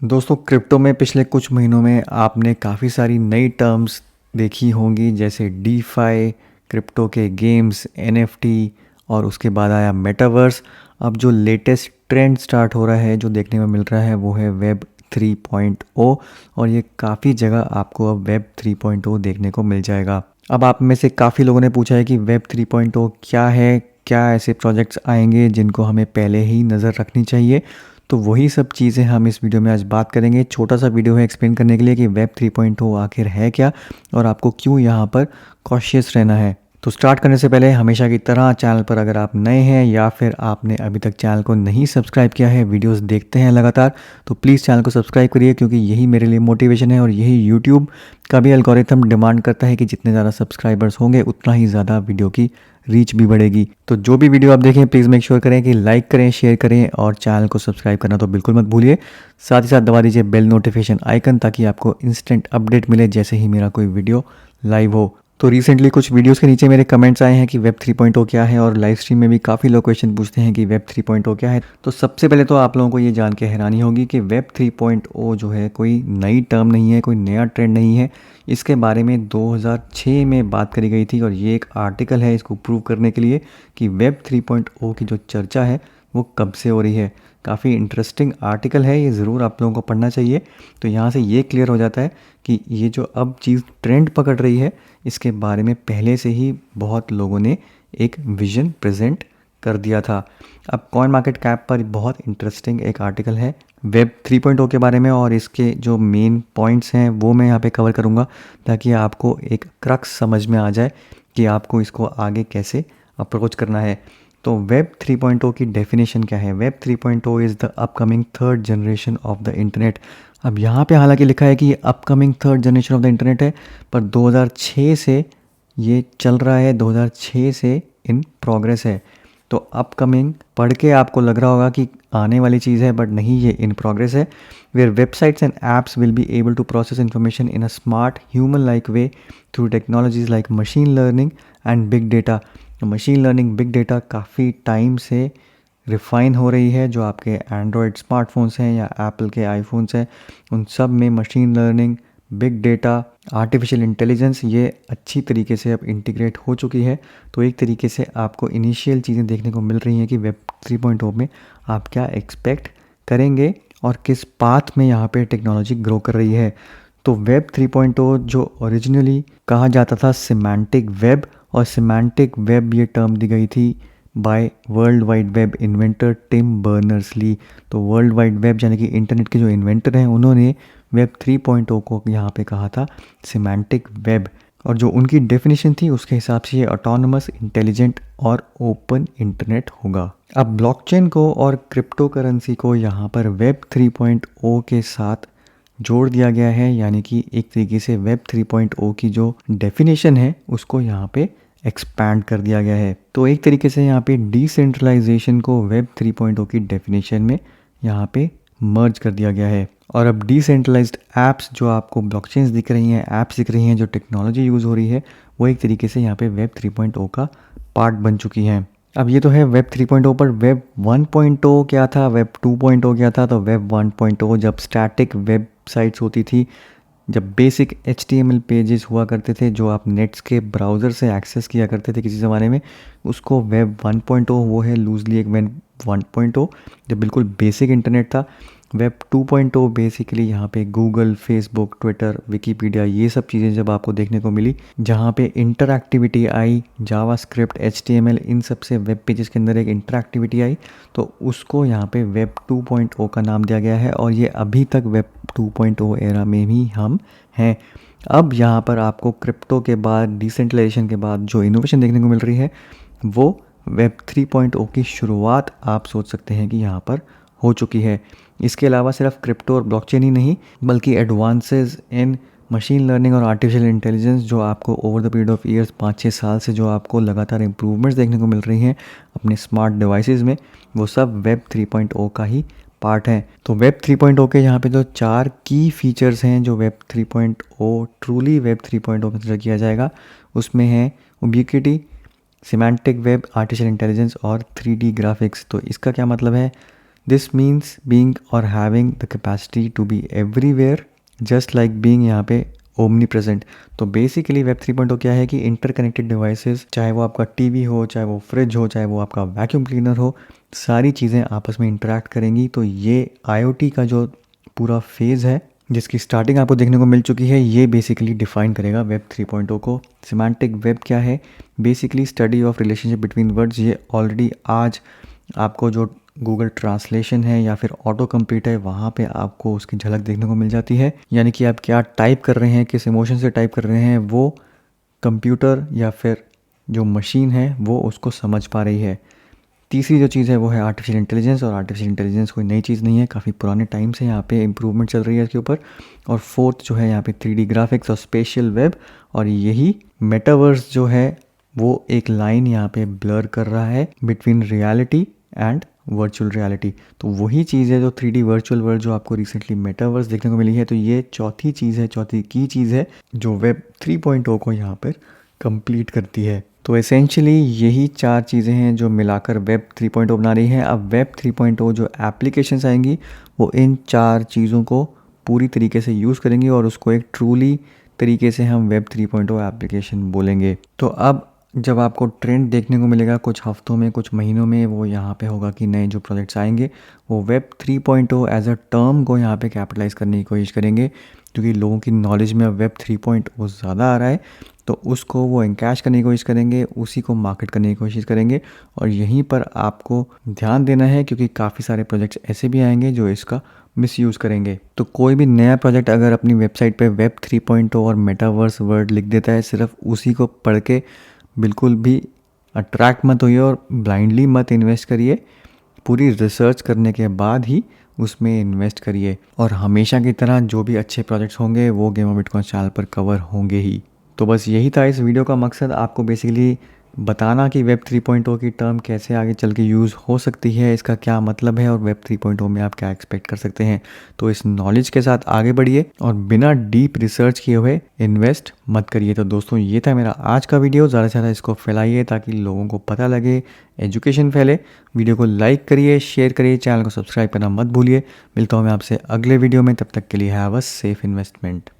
दोस्तों क्रिप्टो में पिछले कुछ महीनों में आपने काफ़ी सारी नई टर्म्स देखी होंगी, जैसे डीफाई, क्रिप्टो के गेम्स, एनएफटी और उसके बाद आया मेटावर्स। अब जो लेटेस्ट ट्रेंड स्टार्ट हो रहा है, जो देखने में मिल रहा है, वो है वेब 3.0। और ये काफ़ी जगह आपको अब वेब 3.0 देखने को मिल जाएगा। अब आप में से काफ़ी लोगों ने पूछा है कि वेब 3.0 क्या है, क्या ऐसे प्रोजेक्ट्स आएंगे जिनको हमें पहले ही नज़र रखनी चाहिए। तो वही सब चीज़ें हम इस वीडियो में आज बात करेंगे। छोटा सा वीडियो है एक्सप्लेन करने के लिए कि वेब 3.0 आखिर है क्या और आपको क्यों यहाँ पर कॉशियस रहना है। तो स्टार्ट करने से पहले हमेशा की तरह चैनल पर अगर आप नए हैं या फिर आपने अभी तक चैनल को नहीं सब्सक्राइब किया है, वीडियोस देखते हैं लगातार, तो प्लीज़ चैनल को सब्सक्राइब करिए, क्योंकि यही मेरे लिए मोटिवेशन है और यही यूट्यूब का भी एल्गोरिथम डिमांड करता है कि जितने ज़्यादा सब्सक्राइबर्स होंगे उतना ही ज़्यादा वीडियो की रीच भी बढ़ेगी। तो जो भी वीडियो आप देखें प्लीज़ मेक श्योर करें कि लाइक करें, शेयर करें और चैनल को सब्सक्राइब करना तो बिल्कुल मत भूलिए। साथ ही साथ दबा दीजिए बेल नोटिफिकेशन आइकन, ताकि आपको इंस्टेंट अपडेट मिले जैसे ही मेरा कोई वीडियो लाइव हो। तो रिसेंटली कुछ वीडियोस के नीचे मेरे कमेंट्स आए हैं कि वेब 3.0 क्या है, और लाइव स्ट्रीम में भी काफ़ी लोग क्वेश्चन पूछते हैं कि वेब 3.0 क्या है। तो सबसे पहले तो आप लोगों को ये जान के हैरानी होगी कि वेब 3.0 जो है कोई नई टर्म नहीं है, कोई नया ट्रेंड नहीं है। इसके बारे में 2006 में बात करी गई थी और ये एक आर्टिकल है इसको प्रूव करने के लिए कि वेब 3.0 की जो चर्चा है वो कब से हो रही है। काफ़ी इंटरेस्टिंग आर्टिकल है, ये ज़रूर आप लोगों को पढ़ना चाहिए। तो यहाँ से ये क्लियर हो जाता है कि ये जो अब चीज़ ट्रेंड पकड़ रही है, इसके बारे में पहले से ही बहुत लोगों ने एक विजन प्रेजेंट कर दिया था। अब कॉइन मार्केट कैप पर बहुत इंटरेस्टिंग एक आर्टिकल है वेब 3.0 के बारे में, और इसके जो मेन पॉइंट्स हैं वो मैं यहाँ पे कवर करूँगा, ताकि आपको एक क्रक्स समझ में आ जाए कि आपको इसको आगे कैसे अप्रोच करना है। तो वेब 3.0 की डेफिनेशन क्या है? Web 3.0 is the upcoming third generation of the internet. अब यहाँ पे हालांकि लिखा है कि ये upcoming third generation of the internet है, पर 2006 से ये चल रहा है, 2006 से इन प्रोग्रेस है। तो अपकमिंग पढ़ के आपको लग रहा होगा कि आने वाली चीज़ है, बट नहीं, ये इन प्रोग्रेस है। Where websites and apps will be able to process information in a smart human like way through technologies like machine learning and big data. Machine learning, big data काफ़ी time से refine हो रही है। जो आपके Android smartphones हैं या Apple के आईफोन्स हैं, उन सब में machine learning, big data, artificial intelligence ये अच्छी तरीके से अब इंटीग्रेट हो चुकी है। तो एक तरीके से आपको इनिशियल चीज़ें देखने को मिल रही हैं कि वेब 3.0 में आप क्या एक्सपेक्ट करेंगे और किस पाथ में यहाँ पे टेक्नोलॉजी ग्रो कर रही है। तो वेब 3.0 जो ओरिजिनली कहा जाता था सिमेंटिक वेब, और सिमेंटिक वेब ये टर्म दी गई थी by world wide web inventor Tim Berners Lee. तो वर्ल्ड वाइड वेब यानी कि इंटरनेट के जो इन्वेंटर हैं, उन्होंने वेब 3.0 को यहाँ पे कहा था सिमेंटिक वेब। और जो उनकी डेफिनेशन थी उसके हिसाब से ये ऑटोनमस, इंटेलिजेंट और ओपन इंटरनेट होगा। अब ब्लॉकचेन को और क्रिप्टो करेंसी को यहाँ पर वेब 3.0 के साथ जोड़ दिया गया है, यानी कि एक तरीके से वेब 3.0 की जो डेफिनेशन है उसको यहाँ पे एक्सपैंड कर दिया गया है। तो एक तरीके से यहाँ पे डिसेंट्रलाइजेशन को वेब 3.0 की डेफिनेशन में यहाँ पे मर्ज कर दिया गया है। और अब डिसेंट्रलाइज्ड ऐप्स, जो आपको ब्लॉकचेन्स दिख रही हैं, ऐप्स दिख रही हैं, जो टेक्नोलॉजी यूज़ हो रही है, वो एक तरीके से यहाँ पे वेब 3.0 का पार्ट बन चुकी हैं। अब ये तो है वेब 3.0, पर वेब 1.0 क्या था, वेब 2.0 क्या था? तो वेब 1.0 जब स्टैटिक वेबसाइट्स होती थी, जब बेसिक HTML पेजेस हुआ करते थे जो आप नेट्स के ब्राउज़र से एक्सेस किया करते थे किसी ज़माने में, उसको वेब 1.0, वो है लूजली एक वेब 1.0 जब बिल्कुल बेसिक इंटरनेट था। वेब 2.0 बेसिकली यहाँ पे गूगल, फेसबुक, ट्विटर, विकीपीडिया, ये सब चीज़ें जब आपको देखने को मिली, जहाँ पे इंटरएक्टिविटी आई, जावास्क्रिप्ट, HTML, इन सब से वेब पेजेस के अंदर एक इंटरएक्टिविटी आई, तो उसको यहाँ पे वेब 2.0 का नाम दिया गया है। और ये अभी तक वेब 2.0 एरा में ही हम हैं। अब यहाँ पर आपको क्रिप्टो के बाद, डिसेंट्रलाइजेशन के बाद जो इनोवेशन देखने को मिल रही है, वो वेब 3.0 की शुरुआत आप सोच सकते हैं कि यहाँ पर हो चुकी है। इसके अलावा सिर्फ क्रिप्टो और ब्लॉकचेन ही नहीं, बल्कि एडवांसेस इन मशीन लर्निंग और आर्टिफिशियल इंटेलिजेंस, जो आपको over the period of years 5-6 साल से जो आपको लगातार इंप्रूवमेंट्स देखने को मिल रही हैं अपने स्मार्ट डिवाइसेस में, वो सब वेब 3.0 का ही पार्ट है। तो वेब 3.0 के यहाँ पे जो 4 की फीचर्स हैं जो वेब 3.0 ट्रूली वेब 3.0 कंसिडर किया जाएगा, उसमें है ubiquity, semantic web, artificial intelligence और 3D ग्राफिक्स। तो इसका क्या मतलब है? दिस मीन्स बीइंग और having the capacity to be everywhere just like being यहाँ पे ओमनी प्रेजेंट। तो बेसिकली वेब 3.0 क्या है कि इंटरकनेक्टेड डिवाइसेस, चाहे वो आपका टीवी हो, चाहे वो फ्रिज हो, चाहे वो आपका वैक्यूम क्लीनर हो, सारी चीज़ें आपस में इंटरेक्ट करेंगी। तो ये आईओटी का जो पूरा फेज़ है जिसकी स्टार्टिंग आपको देखने को मिल चुकी है, ये बेसिकली डिफाइन करेगा वेब 3.0 को। सिमेंटिक वेब क्या है? Basically study of relationship between words. ये ऑलरेडी आज आपको जो गूगल ट्रांसलेशन है या फिर ऑटो कंप्लीट है, वहाँ पे आपको उसकी झलक देखने को मिल जाती है। यानी कि आप क्या टाइप कर रहे हैं, किस इमोशन से टाइप कर रहे हैं, वो कंप्यूटर या फिर जो मशीन है वो उसको समझ पा रही है। तीसरी जो चीज़ है वो है आर्टिफिशियल इंटेलिजेंस। और आर्टिफिशियल इंटेलिजेंस कोई नई चीज़ नहीं है, काफ़ी पुराने टाइम से यहाँ पे इम्प्रूवमेंट चल रही है इसके ऊपर। और फोर्थ जो है यहाँ पे 3D ग्राफिक्स और स्पेशियल वेब। और यही मेटावर्स जो है वो एक लाइन यहाँ पे ब्लर कर रहा है between reality and virtual reality. तो वही चीज़ है जो 3D वर्चुअल वर्ल्ड जो आपको रिसेंटली मेटावर्स देखने को मिली है। तो ये चौथी चीज़ है, चौथी की चीज़ है जो वेब 3.0 को यहाँ पर कंप्लीट करती है। तो एसेंशियली यही चार चीज़ें हैं जो मिलाकर वेब 3.0 बना रही हैं। अब वेब 3.0 जो एप्लीकेशंस आएंगी वो इन चार चीज़ों को पूरी तरीके से यूज़ करेंगी और उसको एक ट्रूली तरीके से हम वेब 3.0 एप्लीकेशन बोलेंगे। तो अब जब आपको ट्रेंड देखने को मिलेगा कुछ हफ्तों में, कुछ महीनों में, वो यहाँ पे होगा कि नए जो प्रोजेक्ट्स आएंगे वो वेब 3.0 एज अ टर्म को यहाँ पे कैपिटलाइज करने की कोशिश करेंगे, क्योंकि लोगों की नॉलेज में अब वेब 3.0 ज़्यादा आ रहा है। तो उसको वो एनकैश करने की कोशिश करेंगे, उसी को मार्केट करने की कोशिश करेंगे। और यहीं पर आपको ध्यान देना है क्योंकि काफ़ी सारे प्रोजेक्ट्स ऐसे भी आएंगे जो इसका मिसयूज़ करेंगे। तो कोई भी नया प्रोजेक्ट अगर अपनी वेबसाइट पे वेब 3.0 और मेटावर्स वर्ड लिख देता है, सिर्फ उसी को पढ़ के बिल्कुल भी अट्रैक्ट मत होइए और ब्लाइंडली मत इन्वेस्ट करिए। पूरी रिसर्च करने के बाद ही उसमें इन्वेस्ट करिए। और हमेशा की तरह जो भी अच्छे प्रोजेक्ट्स होंगे वो गेम ऑफ बिटकॉइन चैनल पर कवर होंगे ही। तो बस यही था इस वीडियो का मकसद, आपको बेसिकली बताना कि वेब 3.0 की टर्म कैसे आगे चल के यूज़ हो सकती है, इसका क्या मतलब है और वेब 3.0 में आप क्या एक्सपेक्ट कर सकते हैं। तो इस नॉलेज के साथ आगे बढ़िए और बिना डीप रिसर्च किए हुए इन्वेस्ट मत करिए। तो दोस्तों ये था मेरा आज का वीडियो। ज़्यादा से ज़्यादा इसको फैलाइए ताकि लोगों को पता लगे, एजुकेशन फैले। वीडियो को लाइक करिए, शेयर करिए, चैनल को सब्सक्राइब करना मत भूलिए। मिलता हूँ मैं आपसे अगले वीडियो में, तब तक के लिए हैव अ सेफ इन्वेस्टमेंट।